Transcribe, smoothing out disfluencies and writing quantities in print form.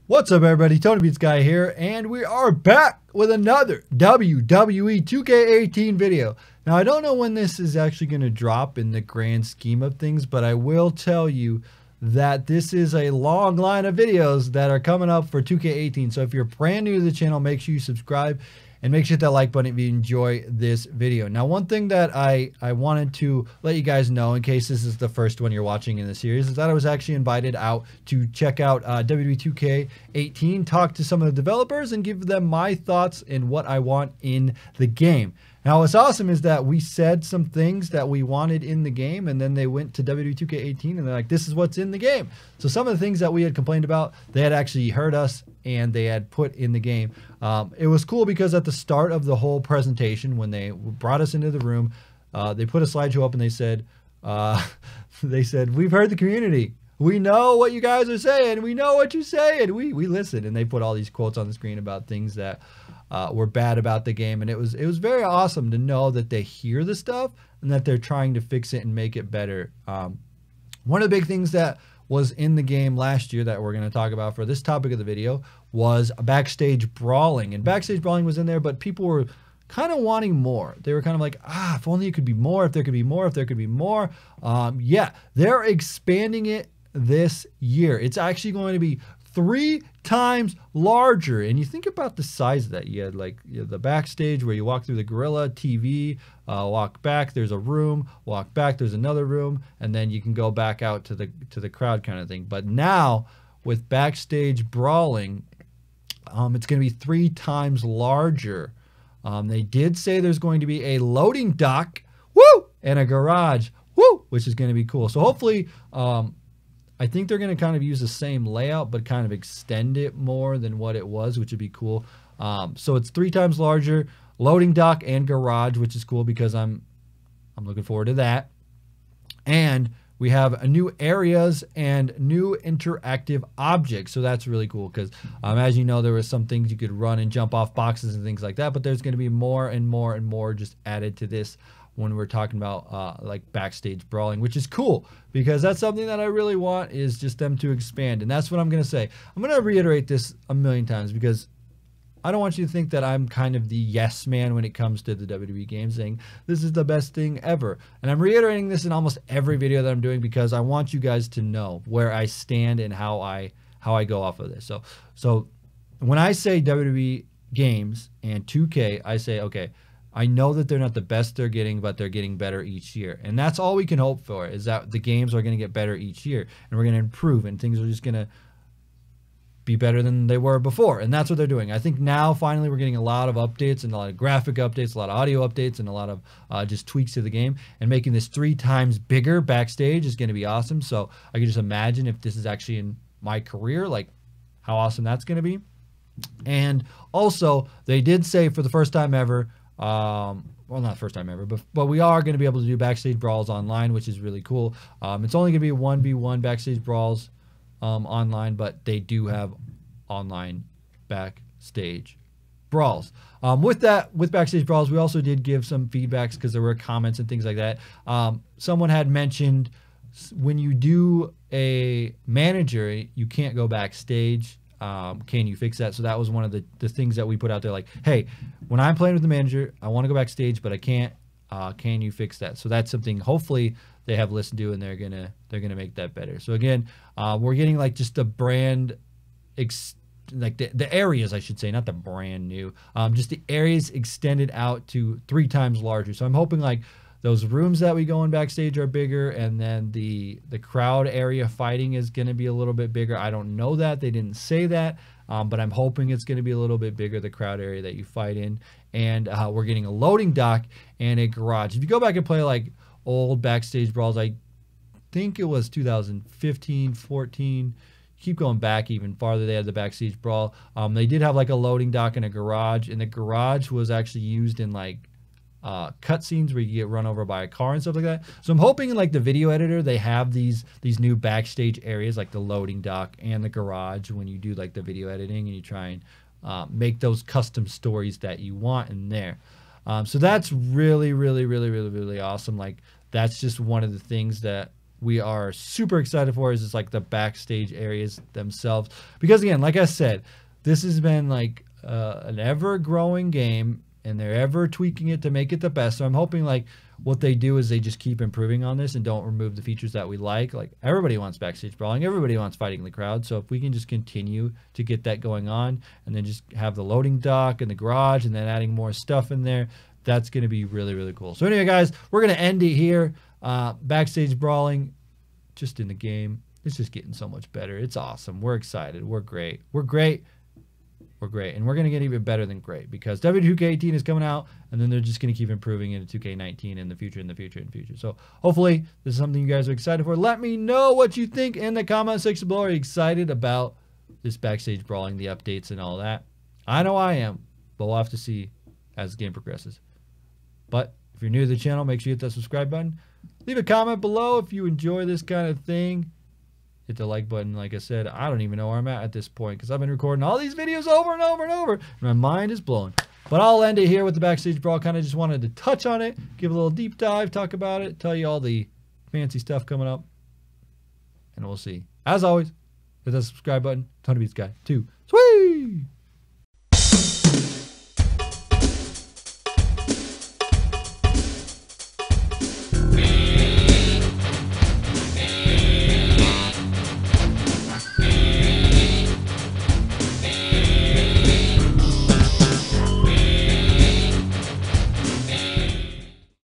What's up, everybody? TonyPizzaGuy here, and we are back with another WWE 2K18 video. Now, I don't know when this is actually going to drop in the grand scheme of things, but I will tell you that this is a long line of videos that are coming up for 2K18. So if you're brand new to the channel, make sure you subscribe and make sure to hit that like button if you enjoy this video. Now, one thing that I wanted to let you guys know, in case this is the first one you're watching in the series, is that I was actually invited out to check out WWE 2K18, talk to some of the developers, and give them my thoughts and what I want in the game. Now, what's awesome is that we said some things that we wanted in the game, and then they went to WWE 2K18, and they're like, this is what's in the game. So some of the things that we had complained about, they had actually heard us, and they had put in the game. It was cool because at the start of the whole presentation, when they brought us into the room, they put a slideshow up, and they said, we've heard the community. We know what you guys are saying. We know what you're saying. We listen. And they put all these quotes on the screen about things that were bad about the game. And it was very awesome to know that they hear the stuff and that they're trying to fix it and make it better. One of the big things that was in the game last year that we're going to talk about for this topic of the video was Backstage Brawling. And Backstage Brawling was in there, but people were kind of wanting more. They were kind of like, if only it could be more, if there could be more, if there could be more. Yeah, they're expanding it this year. It's actually going to be 3 times larger. And you think about the size of that. You had like the backstage where you walk through the gorilla TV, walk back, there's a room, walk back, there's another room, and then you can go back out to the crowd kind of thing. But now with Backstage Brawling, it's going to be 3 times larger. They did say there's going to be a loading dock, woo, and a garage, woo, which is going to be cool. So hopefully, I think they're going to kind of use the same layout, but kind of extend it more than what it was, which would be cool. So it's 3 times larger, loading dock and garage, which is cool because I'm looking forward to that. And we have new areas and new interactive objects. So that's really cool because as you know, there were some things you could run and jump off boxes and things like that, but there's going to be more and more and more just added to this when we're talking about like Backstage Brawling, which is cool because that's something that I really want, is just them to expand. And that's what I'm going to say. I'm going to reiterate this a million times because I don't want you to think that I'm kind of the yes man when it comes to the WWE games, saying this is the best thing ever. And I'm reiterating this in almost every video that I'm doing because I want you guys to know where I stand and how I go off of this. So when I say WWE games and 2K, I say, okay, I know that they're not the best they're getting, but they're getting better each year. And that's all we can hope for, is that the games are going to get better each year. And we're going to improve, and things are just going to be better than they were before. And that's what they're doing. I think now, finally, we're getting a lot of updates and a lot of graphic updates, a lot of audio updates, and a lot of just tweaks to the game. And making this 3 times bigger backstage is going to be awesome. So I can just imagine if this is actually in my career, like how awesome that's going to be. And also, they did say for the first time ever, well, not first time ever, but we are going to be able to do Backstage Brawls online, which is really cool. It's only going to be 1v1 Backstage Brawls online, but they do have online Backstage Brawls. With Backstage Brawls, we also did give some feedbacks because there were comments and things like that. Someone had mentioned when you do a manager, you can't go backstage. Can you fix that? So that was one of the things that we put out there, like, hey, when I'm playing with the manager, I want to go backstage, but I can't. Can you fix that? So that's something hopefully they have listened to, and they're gonna make that better. So again, we're getting like just the brand, like the areas, I should say, not the brand new, just the areas extended out to 3 times larger. So I'm hoping like those rooms that we go in backstage are bigger, and then the crowd area fighting is going to be a little bit bigger. I don't know that. They didn't say that, but I'm hoping it's going to be a little bit bigger, the crowd area that you fight in. And we're getting a loading dock and a garage. If you go back and play like old Backstage Brawls, I think it was 2015, 14, keep going back even farther, they had the Backstage Brawl. They did have like a loading dock and a garage, and the garage was actually used in like cutscenes where you get run over by a car and stuff like that. So I'm hoping in like the video editor they have these new backstage areas like the loading dock and the garage when you do like the video editing and you try and make those custom stories that you want in there. So that's really awesome. Like that's just one of the things that we are super excited for is just like the backstage areas themselves. Because again, like I said, this has been like an ever-growing game, and they're ever tweaking it to make it the best. So I'm hoping like what they do is they just keep improving on this and don't remove the features that we like. Like everybody wants backstage brawling, everybody wants fighting the crowd. So if we can just continue to get that going on, and then just have the loading dock and the garage, and then adding more stuff in there, that's going to be really, really cool. So anyway, guys, we're going to end it here. Backstage brawling, just in the game, it's just getting so much better. It's awesome. We're excited. We're great. We're great. We're great. And we're going to get even better than great, because WWE 2K18 is coming out, and then they're just going to keep improving into 2K19 in the future, in the future, in the future. So hopefully this is something you guys are excited for. Let me know what you think in the comment section below. Are you excited about this backstage brawling, the updates and all that? I know I am, but we'll have to see as the game progresses. But if you're new to the channel, make sure you hit that subscribe button. Leave a comment below if you enjoy this kind of thing. Hit the like button. Like I said, I don't even know where I'm at this point, because I've been recording all these videos over and over and over, and my mind is blown. But I'll end it here with the Backstage Brawl. Kind of just wanted to touch on it, give a little deep dive, talk about it, tell you all the fancy stuff coming up, and we'll see. As always, hit that subscribe button. TonyPizzaGuy 2. Sweet!